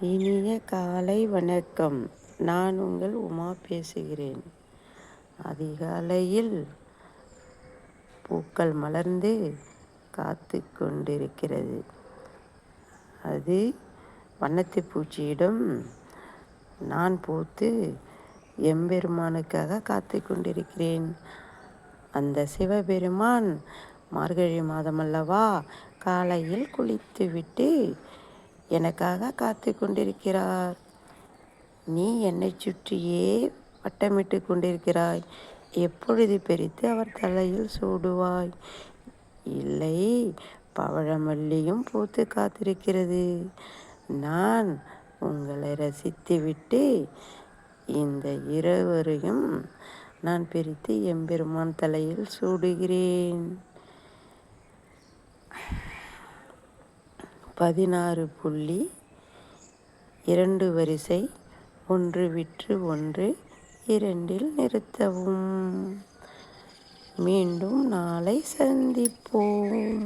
இனிய காலை வணக்கம். நான் உங்கள் உமா பேசுகிறேன். அதிகாலையில் பூக்கள் மலர்ந்து காத்து கொண்டிருக்கிறது. அது வண்ணத்து பூச்சியிடம் நான் பூத்து எம்பெருமானுக்காக காத்து கொண்டிருக்கிறேன். அந்த சிவபெருமான் மார்கழி மாதம் அல்லவா, காலையில் குளித்துவிட்டு எனக்காக காத்து கொண்டிருக்கிறார். நீ என்னை சுற்றியே வட்டமிட்டு கொண்டிருக்கிறாய். எப்பொழுது பிரித்து அவர் தலையில் சூடுவாய்? இல்லை, பவழமல்லியும் பூத்து காத்திருக்கிறது. நான் உங்களை ரசித்துவிட்டு இந்த இருவரையும் நான் பிரித்து எம்பெருமான் தலையில் சூடுகிறேன். 16.2 வரிசை, 1 விற்று 1 2 நிறுத்தவும். மீண்டும் நாளை சந்திப்போம்.